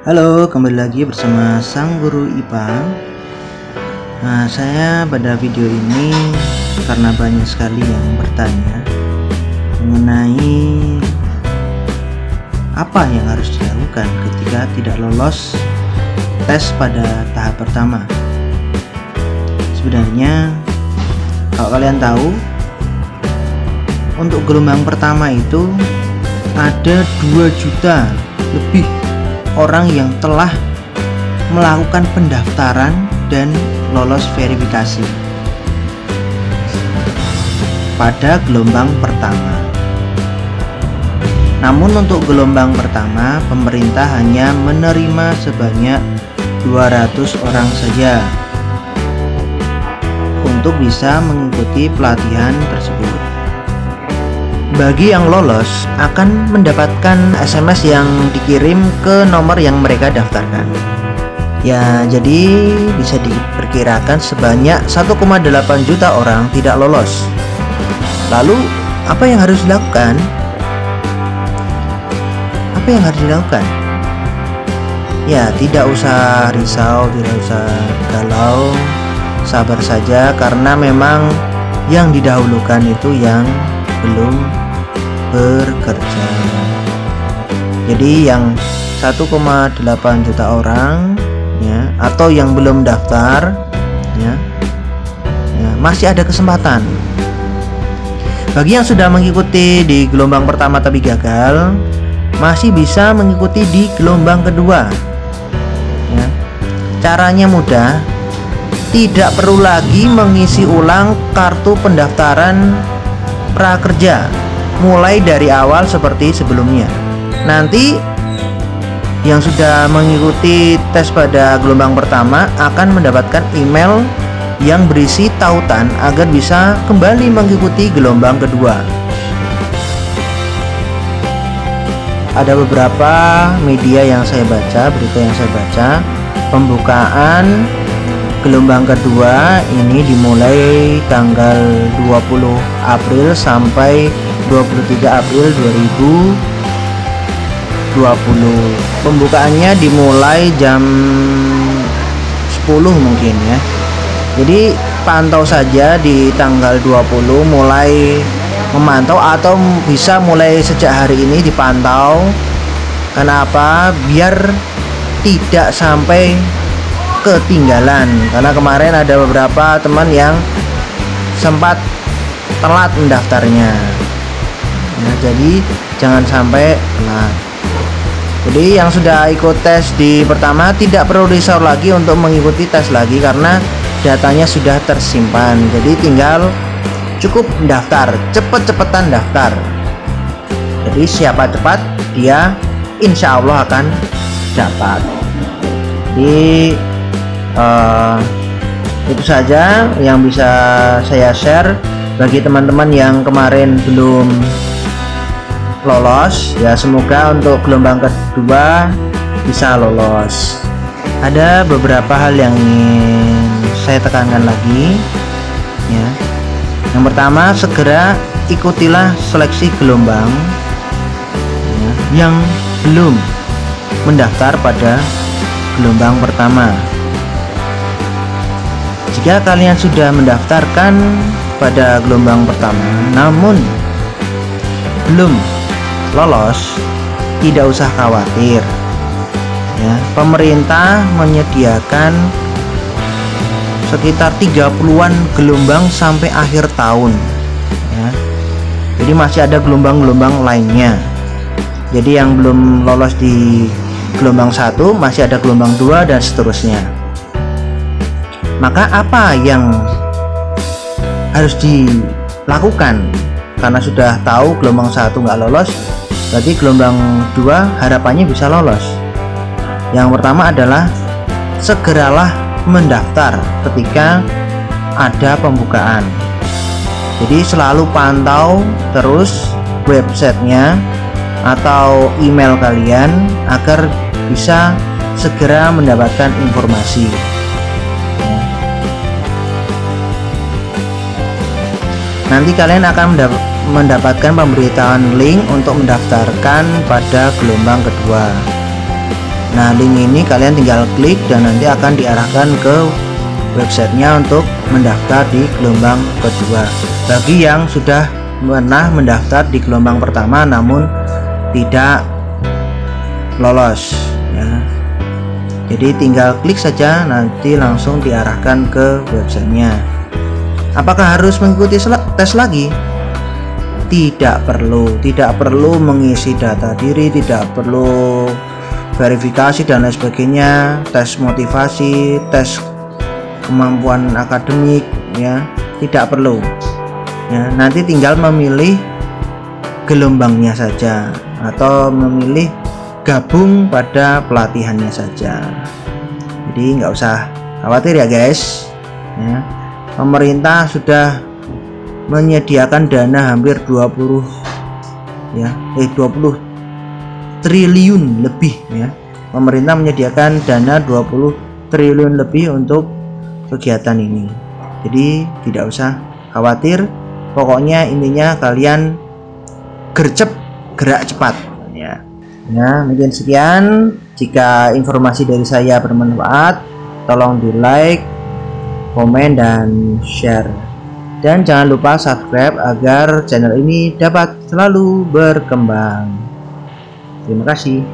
Halo, kembali lagi bersama Sang Guru IPA. Nah, saya pada video ini karena banyak sekali yang bertanya mengenai apa yang harus dilakukan ketika tidak lolos tes pada tahap pertama. Sebenarnya kalau kalian tahu, untuk gelombang pertama itu ada 2 juta lebih orang yang telah melakukan pendaftaran dan lolos verifikasi pada gelombang pertama. Namun untuk gelombang pertama, pemerintah hanya menerima sebanyak 200 orang saja untuk bisa mengikuti pelatihan tersebut. Bagi yang lolos akan mendapatkan SMS yang dikirim ke nomor yang mereka daftarkan. Ya, jadi bisa diperkirakan sebanyak 1,8 juta orang tidak lolos. Lalu, apa yang harus dilakukan? Apa yang harus dilakukan? Ya, tidak usah risau, tidak usah galau. Sabar saja, karena memang yang didahulukan itu yang belum bekerja. Jadi yang 1,8 juta orang ya, atau yang belum daftar ya, masih ada kesempatan. Bagi yang sudah mengikuti di gelombang pertama tapi gagal, masih bisa mengikuti di gelombang kedua ya. Caranya mudah, tidak perlu lagi mengisi ulang kartu pendaftaran prakerja mulai dari awal seperti sebelumnya. Nanti yang sudah mengikuti tes pada gelombang pertama akan mendapatkan email yang berisi tautan agar bisa kembali mengikuti gelombang kedua. Ada beberapa media yang saya baca, berita yang saya baca, pembukaan gelombang kedua ini dimulai tanggal 20 April sampai 23 April 2020. Pembukaannya dimulai jam 10 mungkin ya. Jadi pantau saja di tanggal 20, mulai memantau, atau bisa mulai sejak hari ini dipantau. Kenapa? Biar tidak sampai ketinggalan, karena kemarin ada beberapa teman yang sempat telat mendaftarnya. Nah, jadi jangan sampai telat. Jadi yang sudah ikut tes di pertama tidak perlu risau lagi untuk mengikuti tes lagi, karena datanya sudah tersimpan. Jadi tinggal cukup mendaftar, cepet-cepetan daftar. Jadi siapa cepat, dia insya Allah akan dapat. Jadi itu saja yang bisa saya share bagi teman-teman yang kemarin belum lolos ya. Semoga untuk gelombang kedua bisa lolos. Ada beberapa hal yang ingin saya tekankan lagi ya. Yang pertama, segera ikutilah seleksi gelombang ya, yang belum mendaftar pada gelombang pertama. Jika kalian sudah mendaftarkan pada gelombang pertama namun belum lolos, tidak usah khawatir ya. Pemerintah menyediakan sekitar 30-an gelombang sampai akhir tahun ya. Jadi masih ada gelombang-gelombang lainnya. Jadi yang belum lolos di gelombang 1 masih ada gelombang 2 dan seterusnya. Maka apa yang harus dilakukan? Karena sudah tahu gelombang 1 nggak lolos, berarti gelombang 2 harapannya bisa lolos. Yang pertama adalah segeralah mendaftar ketika ada pembukaan. Jadi selalu pantau terus websitenya atau email kalian agar bisa segera mendapatkan informasi. Nanti kalian akan mendapatkan pemberitahuan link untuk mendaftarkan pada gelombang kedua. Nah, link ini kalian tinggal klik dan nanti akan diarahkan ke websitenya untuk mendaftar di gelombang kedua. Bagi yang sudah pernah mendaftar di gelombang pertama namun tidak lolos ya, jadi tinggal klik saja, nanti langsung diarahkan ke websitenya. Apakah harus mengikuti tes lagi? Tidak perlu mengisi data diri, tidak perlu verifikasi dan lain sebagainya, tes motivasi, tes kemampuan akademik ya, tidak perlu ya. Nanti tinggal memilih gelombangnya saja atau memilih gabung pada pelatihannya saja. Jadi nggak usah khawatir ya guys ya. Pemerintah sudah menyediakan dana hampir 20 triliun lebih ya. Pemerintah menyediakan dana 20 triliun lebih untuk kegiatan ini. Jadi tidak usah khawatir, pokoknya intinya kalian gercep, gerak cepat ya. Ya, mungkin sekian. Jika informasi dari saya bermanfaat, tolong di like, komen, dan share. Dan jangan lupa subscribe agar channel ini dapat selalu berkembang. Terima kasih.